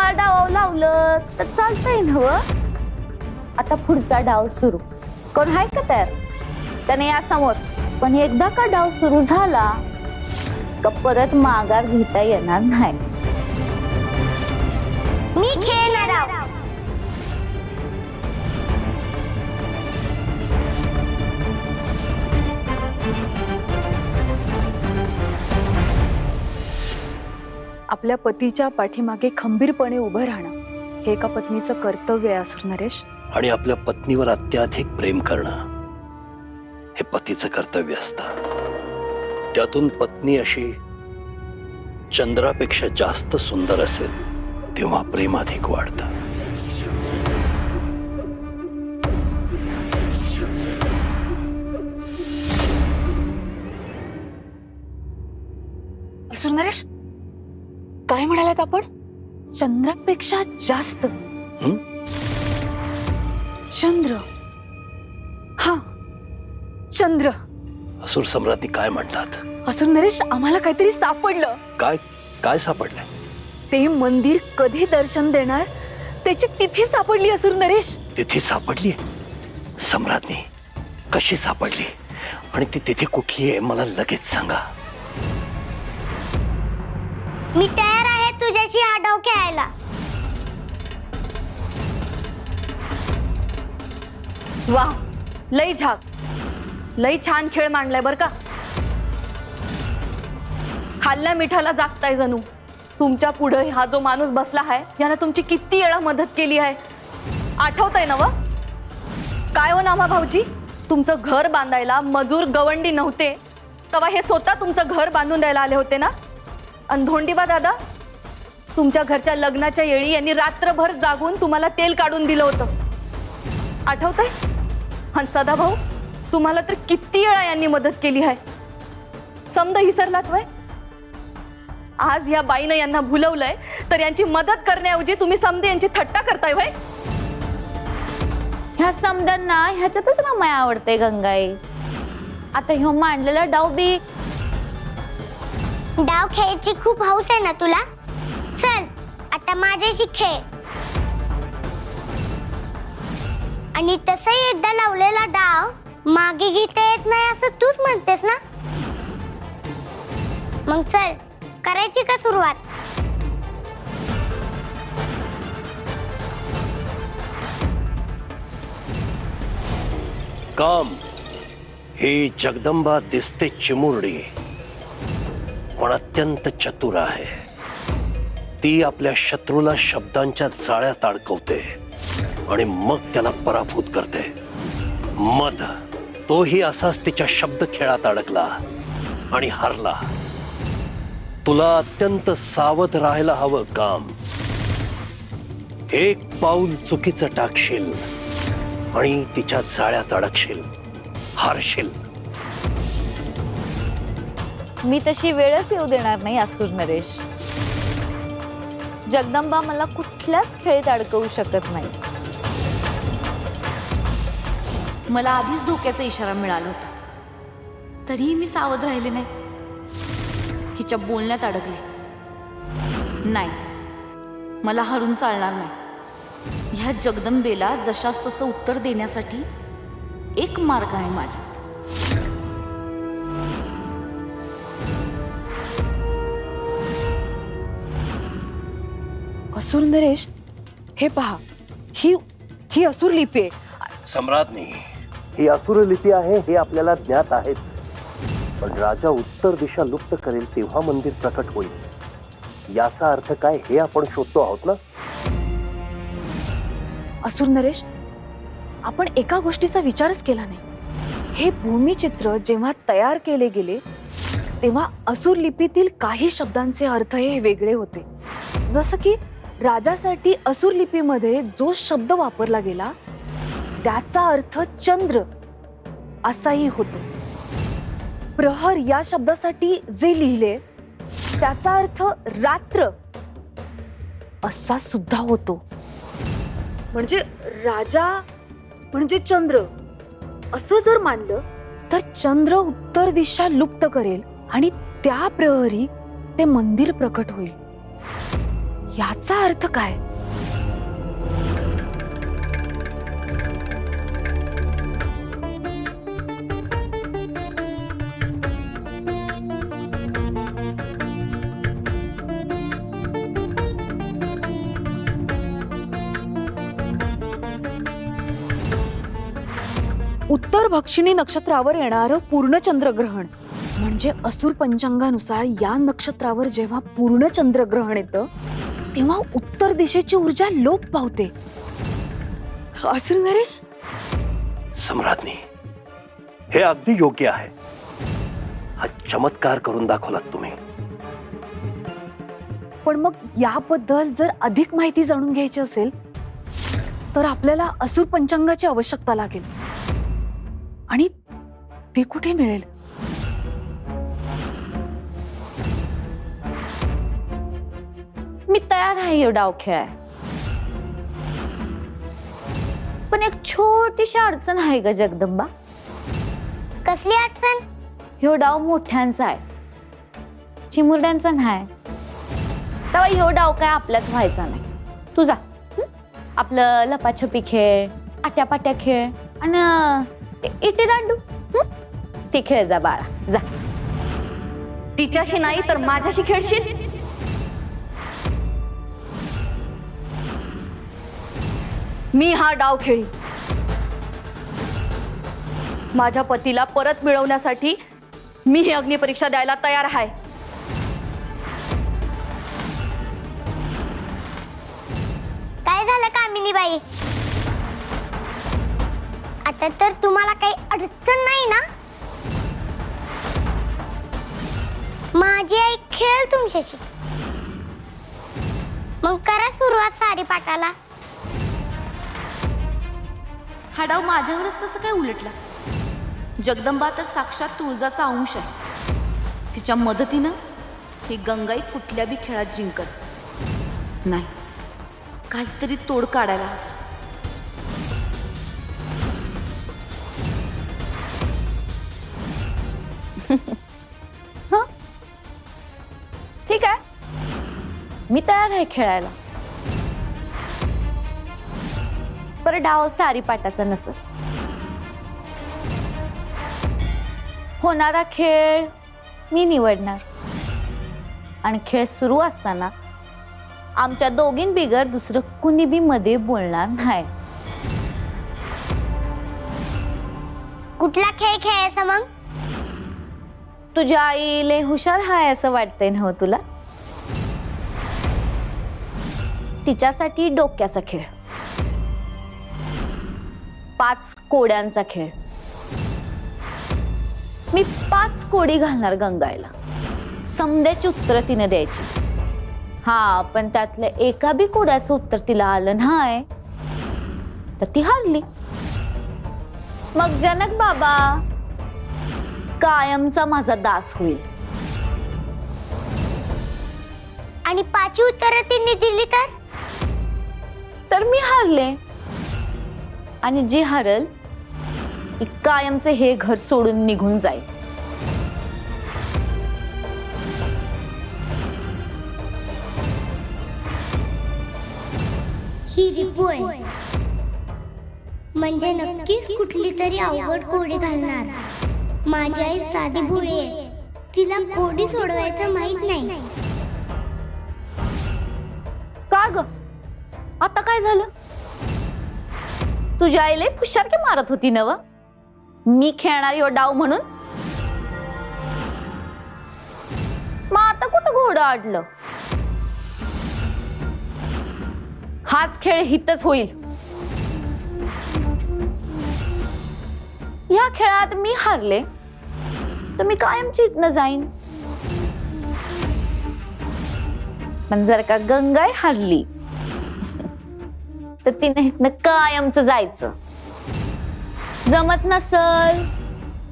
तुम्हाला डाव लावलं तर चालतंय नव. आता पुढचा डाव सुरू. कोण आहे का तयार? त्याने या समोर. पण एकदा का डाव सुरू झाला का परत माघार घेता येणार नाही. मी खेळणार आहोत. आपल्या पतीच्या पाठीमागे खंबीरपणे उभं राहणं हे एका पत्नीचं कर्तव्य आहे असुर नरेश. आणि आपल्या पत्नीवर अत्याधिक प्रेम करणं हे पतीचं कर्तव्य असतं. त्यातून पत्नी अशी चंद्रापेक्षा जास्त सुंदर असेल तेव्हा प्रेम अधिक वाढतं. असुर नरेश, काय म्हणालात आपण? चंद्रापेक्षा जास्त? चंद्र? हा, चंद्र. असुर सम्राज्ञी काय म्हणतात? असुर नरेश, आम्हाला काहीतरी सापडलं. काय काय सापडलंय? ते मंदिर कधी दर्शन देणार त्याची तिथी सापडली असुर नरेश. तिथे सापडली? सम्राज्ञी कशी सापडली आणि ती तिथे कुठली आहे मला लगेच सांगा. मी तयार आहे तुझ्याशी हा डाव खेळायला. वा, लई झाक. लई छान खेळ मांडलाय बर का. खाल्ल्या मिठाला जागताय जणू. तुमच्या पुढे हा जो माणूस बसला आहे याने तुमची किती वेळा मदत केली आहे आठवतंय ना? व काय हो नामा भाऊजी, तुमचं घर बांधायला मजूर गवंडी नव्हते तेव्हा हे स्वतः तुमचं घर बांधून द्यायला आले होते ना. अंधोंडीबा दादा, तुमच्या घरच्या लग्नाच्या वेळी यांनी रात्रभर जागून तुम्हाला तेल काढून दिलं होतं आठवतंय? आणि सदा भाऊ, तुम्हाला तर किती वेळा यांनी मदत केली आहे. समद विसरलात वय? आज या बाईनं यांना भुलवलंय तर यांची मदत करण्याऐवजी तुम्ही समदे यांची थट्टा करताय वय? ह्या समद्यांना ह्याच्यातच रमाय आवडते गंगाई. आता ह्यो मांडलेला डाव बी. डाव खेळायची खूप हौस आहे ना तुला? चल आता माझ्याशी खेळ. आणि तसंही एकदा लावलेला डाव मागे घेता येत नाही असं तूच म्हणतेस ना? मग चल, करायची का सुरुवात? काम. ही जगदंबा दिसते चिमुरडी पण अत्यंत चतुर आहे. ती आपल्या शत्रूला शब्दांच्या जाळ्यात अडकवते आणि मग त्याला पराभूत करते. मद तोही असाच तिच्या शब्द खेळात अडकला आणि हारला. तुला अत्यंत सावध राहायला हवं काम. एक पाऊल चुकीचं टाकशील आणि तिच्या जाळ्यात अडकशील, हारशील. मी तशी वेळच येऊ देणार नाही असुर नरेश. जगदंबा मला कुठल्याच खेळीत अडकवू शकत नाही. मला आधीच धोक्याचा इशारा मिळाला होता तरीही मी सावध राहिले नाही. हिच्या बोलण्यात अडकले. नाही, मला हरून चालणार नाही. ह्या जगदंबेला जशास तसं उत्तर देण्यासाठी एक मार्ग आहे माझा. असुर नरेश, हे पहा, ही असुर लिपी आहे. सम्राज्ञी, ही असुर लिपी आहे हे आपल्याला ज्ञात आहे. पण राजा उत्तर दिशा लुप्त करेल तेव्हा मंदिर प्रकट होईल. याचा अर्थ काय हे आपण शोधतो आहोत ना. असुर नरेश, आपण एका गोष्टीचा विचारच केला नाही. हे भूमिचित्र जेव्हा तयार केले गेले तेव्हा असुर लिपीतील काही शब्दांचे अर्थ हे वेगळे होते. जसं की राजासाठी असुर लिपीमध्ये जो शब्द वापरला गेला त्याचा अर्थ चंद्र असाही होतो. प्रहर या शब्दासाठी जे लिहिले त्याचा अर्थ रात्र असा सुद्धा होतो. म्हणजे राजा म्हणजे चंद्र असं जर मानलं तर चंद्र उत्तर दिशा लुप्त करेल आणि त्या प्रहरी ते मंदिर प्रकट होईल. याचा अर्थ काय? उत्तर भक्षिणी नक्षत्रावर येणारं पूर्ण चंद्रग्रहण म्हणजे असुर पंचांगानुसार या नक्षत्रावर जेव्हा पूर्ण चंद्रग्रहण येतं तेव्हा उत्तर दिशेची ऊर्जा लोप पावते. असुर नरेश, सम्राज्ञी, हे अगदी योग्य आहे. हा चमत्कार करून दाखवलात तुम्ही. पण मग याबद्दल जर अधिक माहिती जाणून घ्यायची असेल तर आपल्याला असुर पंचांगाची आवश्यकता लागेल. आणि ते कुठे मिळेल? मी तयार आहे हे डाव खेळाय, पण एक छोटीशी अडचण आहे ग जगदंबा. कसली अडचण? ह्यो डाव मोठ्यांचा आहे, चिमुरड्यांचा नाही. तेव्हा ह्यो डाव काय आपल्यात व्हायचा नाही. तू जा, आपलं लपाछपी खेळ, आट्यापाट्या खेळ आणि इटे दांडू ते खेळ जा बाळा, जा. तिच्याशी नाही तर माझ्याशी खेळशील? मी हा डाव खेळी. माझ्या पतीला परत मिळवण्यासाठी मी ही अग्निपरीक्षा द्यायला तयार आहे. काय झालं कामिनीबाई? आता तर तुम्हाला काही अडचण नाही ना? माझी आई खेळ तुमच्याशी. मग करा सुरुवात सारी पाठाला. हा डाव माझ्यावरच कसं काय उलटला? जगदंबा तर साक्षात तुळजाचा अंश आहे. तिच्या मदतीनं ही गंगाई कुठल्या बी खेळात जिंकत नाही. काहीतरी तोड काढायला हवं. ठीक आहे, मी तयार आहे खेळायला. पर डाव सारी पाटाचा नसल. होणारा खेळ मी निवडणार. आणि खेळ सुरू असताना आमच्या दोघीं बिगर दुसरं कुणी बी मध्ये बोलणार नाही. कुठला खेळ खेळायचा मग? तुझ्या आई लय हुशार हाय असं वाटतंय ना हो तुला? तिच्यासाठी डोक्याचा खेळ, 5 कोड्यांचा खेळ. मी 5 कोडी घालणार गंगाईला. समद्याची उत्तर तिने द्यायची. हा, पण त्यातल्या एका बी कोड्याचं उत्तर तिला आलं नाही तर ती हारली. मग जनक बाबा कायमचा माझा दास होईल. आणि 5 उत्तरं तिने दिली तर मी हारले. आणि जी हारल ती कायमचे हे घर सोडून निघून जाईल. ही रिपू आहे. म्हणजे नक्कीच कुठली तरी अवघड कोडी घालणार. माझी आई साधी भोळी आहे. तिला कोडी सोडवायचं माहित नाही. का ग? आता काय झालं? तुझ्या आईला फुशारके मारत होती नव मी खेळणारी हो डाव म्हणून. मग आता कुठं घोडं अडलं? हाच खेळ हितच होईल. या खेळात मी हारले तर मी कायमची इथनं जाईन. पण जर का गंगाई हारली तर तिने इथनं कायमचं जायचं. जमत नसल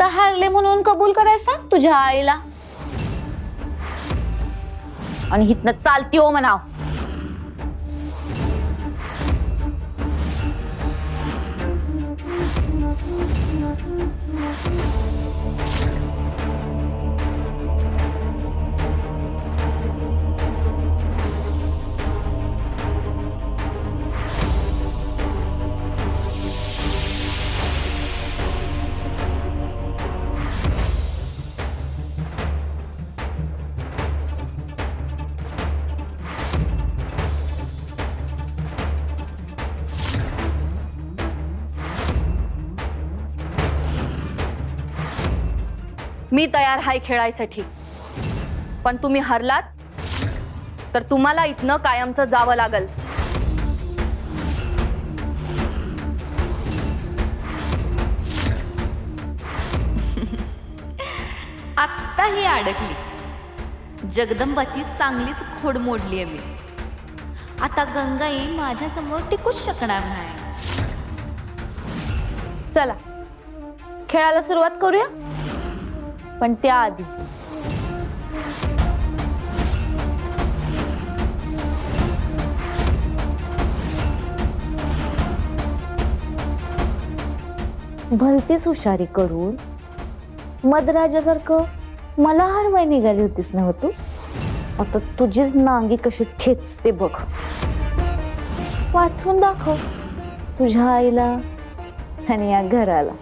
तर हारले म्हणून कबूल करायचा तुझ्या आईला आणि इथनं चालती हो म्हणाव. मी तयार आहे खेळायसाठी, पण तुम्ही हरलात तर तुम्हाला इथनं कायमचं जावं लागल. आत्ता ही अडकली. जगदंबाची चांगलीच खोड मोडली आहे मी. आता गंगाई माझ्यासमोर टिकूच शकणार नाही. चला खेळायला सुरुवात करूया, पण त्याआधी भलतीच हुशारी करून मधराजासारखं मला हरवाय निघाली होतीस ना तू. आता तुझीच नांगी कशी ठेचते बघ. वाचून दाखव तुझ्या आईला आणि या घराला.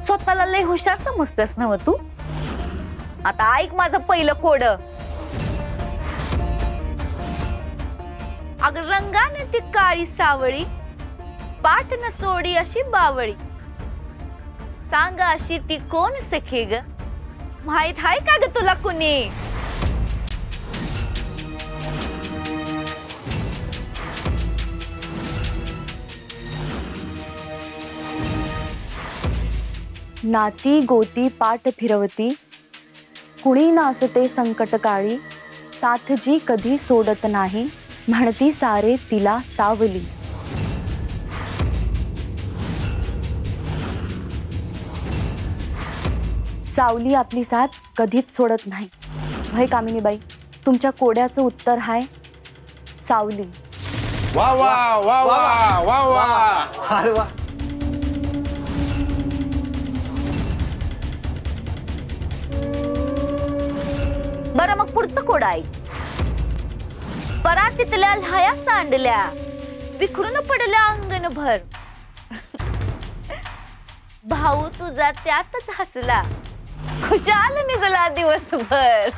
स्वतःला लय हुशार समजतेस ना तू. आता ऐक माझं पहिलं कोड. अग रंगाने ती काळी सावळी, पाठ न सोडी अशी बावळी. सांग अशी ती कोण सखे ग, माहित हाय का ग तुला कुणी? नाती गोती पाठ फिरवती, कुणी नासते संकटकाळी. साथ जी कधी सोडत नाही, म्हणती सारे तिला सावली. सावली आपली साथ कधीच सोडत नाही. भय कामिनीबाई, तुमच्या कोड्याचं उत्तर हाय सावली. वा वा वा वा वा वा. अरे वा. बरं मग पुढचं कोड ऐक. परातीतल्या लहाया सांडल्या, विखरून पडल्या अंगणभर. भाऊ तुझा त्यातच हसला, खुशाल निजला दिवसभर.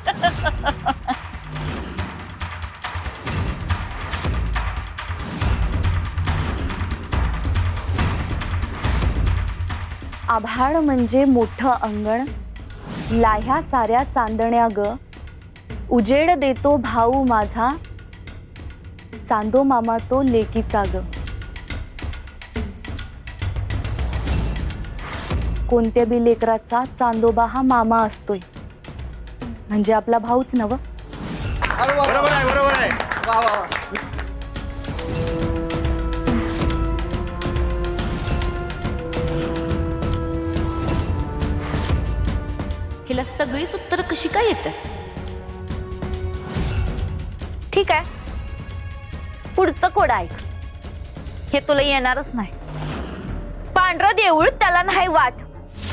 आभाळ म्हणजे मोठं अंगण, लाह्या साऱ्या चांदण्या ग. उजेड देतो भाऊ माझा, चांदो मामा तो लेकीचा ग. कोणत्या बी लेकराचा चांदोबा हा मामा असतोय, म्हणजे आपला भाऊच नव. बरोबर आहे बरोबर आहे. वा वा वा. हिला सगळीच उत्तर कशी काय येतात? ठीक आहे, पुढचं कोड ऐक. हे तुला येणारच नाही. पांढरं देऊळ त्याला नाही वाट,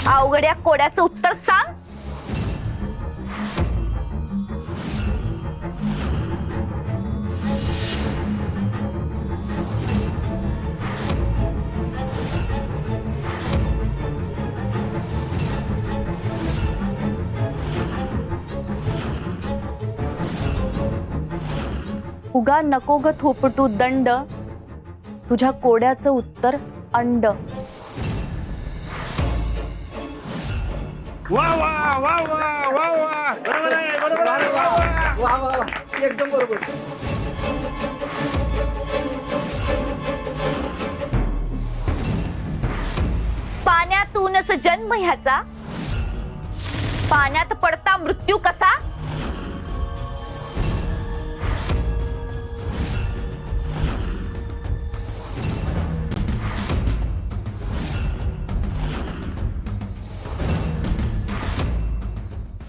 अवघड्या कोड्याचं उत्तर सांग. उगा नको ग थोपटू दंड, तुझ्या कोड्याचं उत्तर अंड. वा वा वा वा वा वा. बरोबर आहे बरोबर आहे. वा वा. वा वा वा. एकदम बरोबर. पाण्यातूनच जन्म ह्याचा, पाण्यात पडता मृत्यू कसा.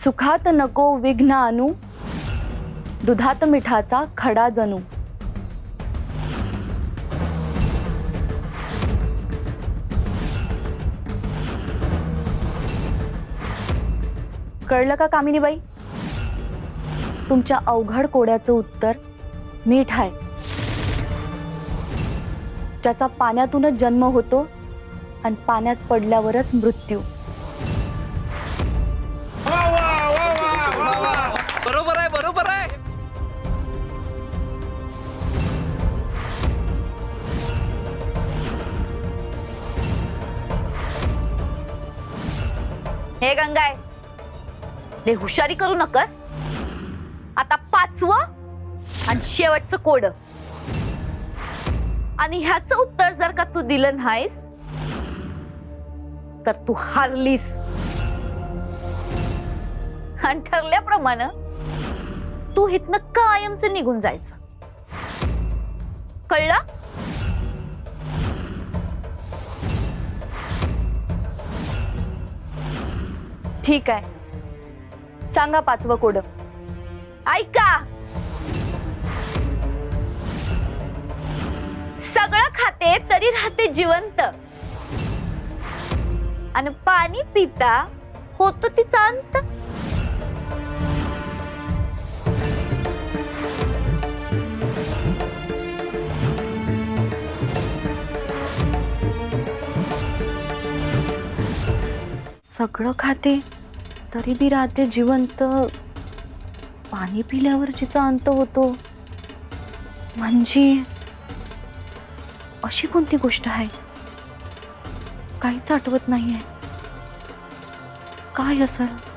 सुखात नको विघ्न आणू, दुधात मिठाचा खडा जणू. कळलं का कामिनीबाई? तुमच्या अवघड कोड्याचं उत्तर मीठ आहे, ज्याचा पाण्यातूनच जन्म होतो आणि पाण्यात पडल्यावरच मृत्यू. वा वा वा वा वा. बरोबर आहे, बरोबर आहे. हे गंगाय, लय हुशारी करू नकस. आता 5वं आणि शेवटचं कोड, आणि ह्याचं उत्तर जर का तू दिलं नाहीस तर तू हारलीस. आणि ठरल्याप्रमाणे तू इथनं कायमच निघून जायचं, कळलं? ठीक आहे, सांगा 5वं कोड. ऐका, सगळं खाते तरी राहते जिवंत, आणि पाणी पिता होतो तिचा अंत. सगळं खाते तरी बी राहते जिवंत, पाणी पिल्यावर जिचा अंत होतो, म्हणजे अशी कोणती गोष्ट आहे? काहीच आठवत नाहीये. काय असेल?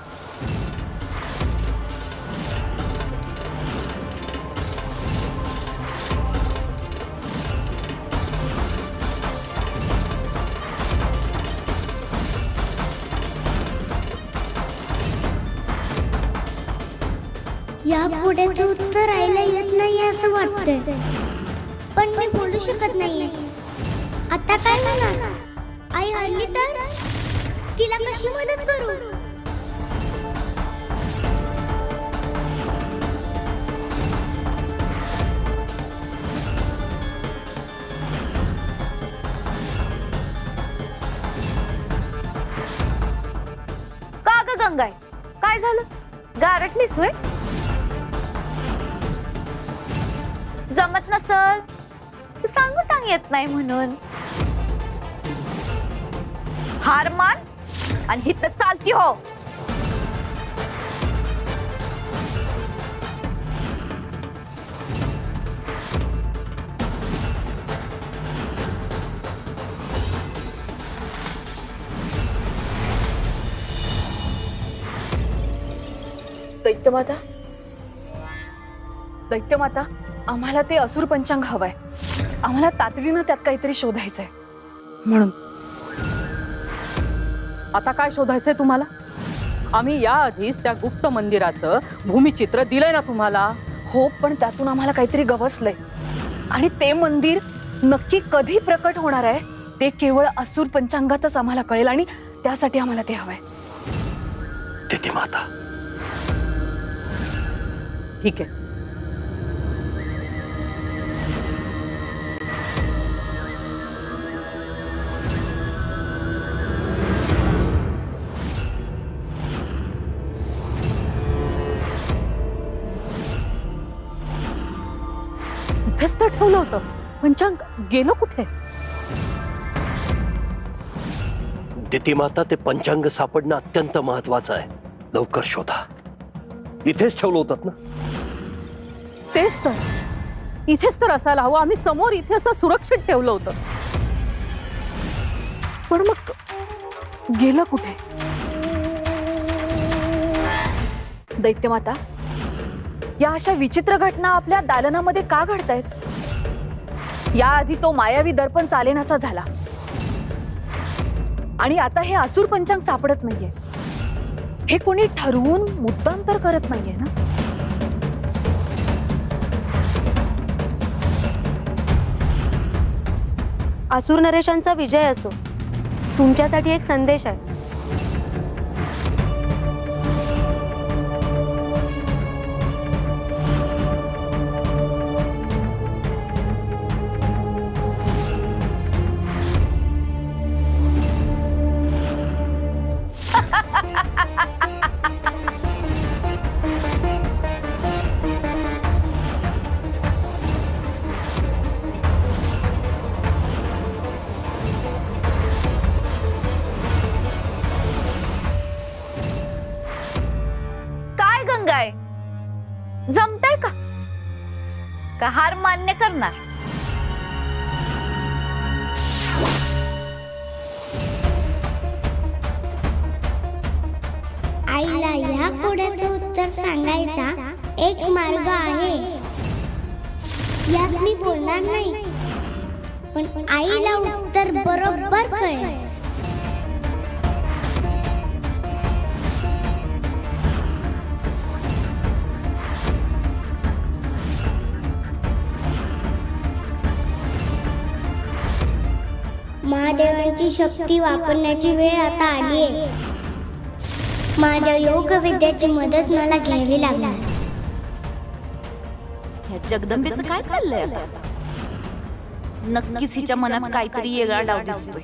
या कोड्याचं उत्तर आईला येत नाही असं वाटतंय, पण मी बोलू शकत नाहीये. आता काय होणार? आई हरली तर तिला कशी मदत करू? का ग गंगाय, काय झालं? गारटलीस होय? जमत नसल तर सांगू टांग येत नाही म्हणून. हार मान आणि हित चालती हो. दैत्यमाता, दैत्यमाता, आम्हाला ते असुर पंचांग हवंय. आम्हाला तातडीनं त्यात काहीतरी शोधायचंय म्हणून. आता काय शोधायचंय तुम्हाला? आम्ही याआधीच त्या गुप्त मंदिराचं भूमिचित्र दिलंय ना तुम्हाला. हो, पण त्यातून आम्हाला काहीतरी गवसलंय, आणि ते मंदिर नक्की कधी प्रकट होणार आहे ते केवळ असुर पंचांगातच आम्हाला कळेल, आणि त्यासाठी आम्हाला ते हवंय. तिथे माता, ठीक आहे. इथेच तर ठेवलं होतं पंचांग, गेलो कुठे? तिथे माता, ते पंचांग सापडणं अत्यंत महत्वाचं आहे. लवकर शोधा. इथेच ठेवलं होतं ना? तेच तर, इथेच तर असायला हवं. आम्ही समोर इथे असं सुरक्षित ठेवलं होतं. पण मग गेलं कुठे? दैत्यमाता, या अशा विचित्र घटना आपल्या दालनामध्ये का घडतायत? याआधी तो मायावी दर्पण चालेनासा झाला, आणि आता हे असुर पंचांग सापडत नाहीये. हे कोणी ठरवून मुद्दाम तर करत नाहीये ना? असुर नरेशांचा विजय असो. तुमच्यासाठी एक संदेश आहे. का हार मान्य करणार? आईला ह्या कोड्याचं उत्तर सांगायचा एक मार्ग आहे. यात मी बोलणार नाही, पण आईला उत्तर बरोबर कळेल. महादेवांची शक्ती वापरण्याची वेळ आता आली आहे. माझ्या योग विद्याची मदत मला घ्यावी लागणार. ह्या जगदंबेचं काय चाललंय आता? नक्कीच हिच्या मनात काहीतरी वेगळा डाव दिसतोय.